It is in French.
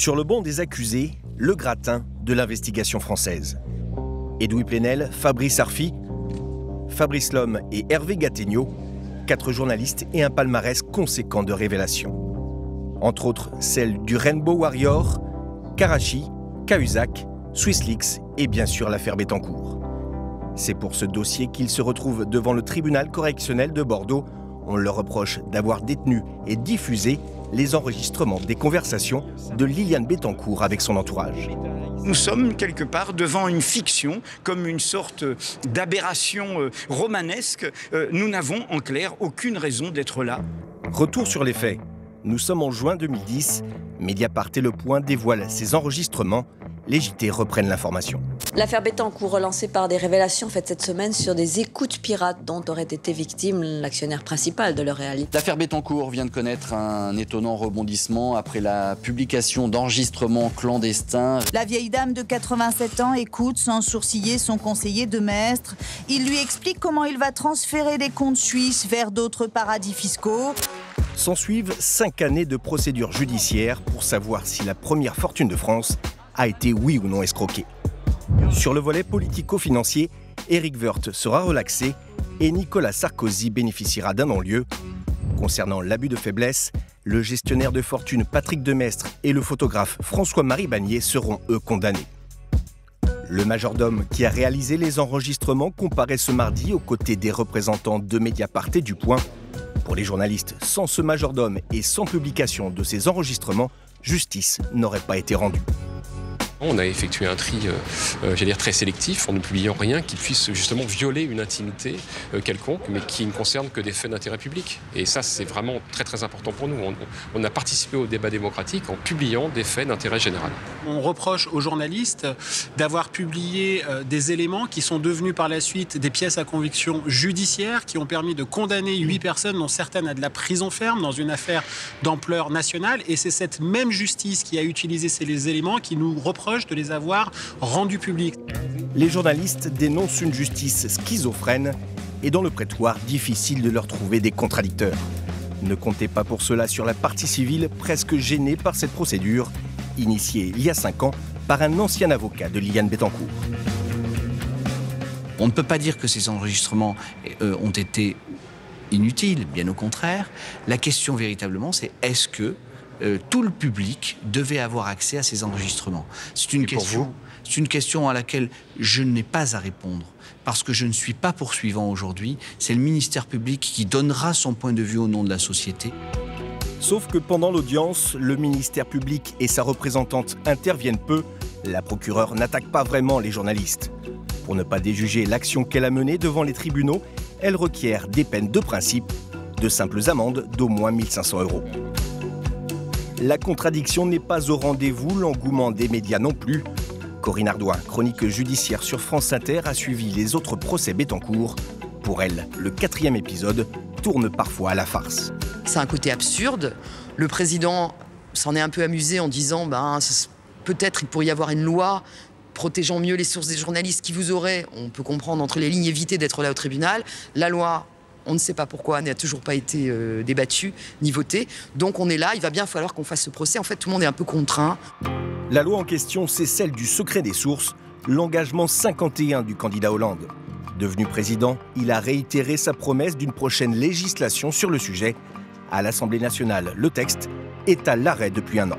Sur le banc des accusés, le gratin de l'investigation française. Edoui Plenel, Fabrice Arfi, Fabrice Lhomme et Hervé Gattegno, 4 journalistes et un palmarès conséquent de révélations. Entre autres, celles du Rainbow Warrior, Karachi, Cahuzac, SwissLeaks et bien sûr l'affaire Bettencourt. C'est pour ce dossier qu'ils se retrouvent devant le tribunal correctionnel de Bordeaux. On leur reproche d'avoir détenu et diffusé les enregistrements des conversations de Liliane Bettencourt avec son entourage. Nous sommes quelque part devant une fiction, comme une sorte d'aberration romanesque. Nous n'avons en clair aucune raison d'être là. Retour sur les faits. Nous sommes en juin 2010. Mediapart et Le Point dévoilent ces enregistrements. Les JT reprennent l'information. L'affaire Bettencourt relancée par des révélations faites cette semaine sur des écoutes pirates dont aurait été victime l'actionnaire principal de L'Oréal. L'affaire Bettencourt vient de connaître un étonnant rebondissement après la publication d'enregistrements clandestins. La vieille dame de 87 ans écoute sans sourciller son conseiller de Maistre. Il lui explique comment il va transférer des comptes suisses vers d'autres paradis fiscaux. S'ensuivent 5 années de procédure judiciaire pour savoir si la première fortune de France a été oui ou non escroquée. Sur le volet politico-financier, Éric Woerth sera relaxé et Nicolas Sarkozy bénéficiera d'un non-lieu. Concernant l'abus de faiblesse, le gestionnaire de fortune Patrick Demestre et le photographe François-Marie Bagné seront eux condamnés. Le majordome qui a réalisé les enregistrements comparaît ce mardi aux côtés des représentants de Mediapart et du Point. Pour les journalistes, sans ce majordome et sans publication de ces enregistrements, justice n'aurait pas été rendue. On a effectué un tri, très sélectif, en ne publiant rien qui puisse justement violer une intimité quelconque, mais qui ne concerne que des faits d'intérêt public. Et ça, c'est vraiment très très important pour nous. On a participé au débat démocratique en publiant des faits d'intérêt général. On reproche aux journalistes d'avoir publié des éléments qui sont devenus par la suite des pièces à conviction judiciaires, qui ont permis de condamner 8 personnes, dont certaines à de la prison ferme, dans une affaire d'ampleur nationale. Et c'est cette même justice qui a utilisé ces éléments qui nous reproche de les avoir rendus publics. Les journalistes dénoncent une justice schizophrène et dans le prétoire, difficile de leur trouver des contradicteurs. Ne comptez pas pour cela sur la partie civile, presque gênée par cette procédure, initiée il y a 5 ans par un ancien avocat de Liliane Bettencourt. On ne peut pas dire que ces enregistrements ont été inutiles, bien au contraire. La question véritablement, c'est est-ce que tout le public devait avoir accès à ces enregistrements. C'est une question à laquelle je n'ai pas à répondre, parce que je ne suis pas poursuivant aujourd'hui. C'est le ministère public qui donnera son point de vue au nom de la société. Sauf que pendant l'audience, le ministère public et sa représentante interviennent peu. La procureure n'attaque pas vraiment les journalistes. Pour ne pas déjuger l'action qu'elle a menée devant les tribunaux, elle requiert des peines de principe, de simples amendes d'au moins 1 500 €. La contradiction n'est pas au rendez-vous, l'engouement des médias non plus. Corinne Ardouin, chronique judiciaire sur France Inter, a suivi les autres procès Bettencourt. Pour elle, le 4e épisode tourne parfois à la farce. C'est un côté absurde. Le président s'en est un peu amusé en disant peut-être il pourrait y avoir une loi protégeant mieux les sources des journalistes qui vous auraient, on peut comprendre entre les lignes, éviter d'être là au tribunal. La loi, on ne sait pas pourquoi, n'a toujours pas été débattue ni votée. Donc on est là, il va bien falloir qu'on fasse ce procès. En fait, tout le monde est un peu contraint. La loi en question, c'est celle du secret des sources, l'engagement 51 du candidat Hollande. Devenu président, il a réitéré sa promesse d'une prochaine législation sur le sujet. À l'Assemblée nationale, le texte est à l'arrêt depuis 1 an.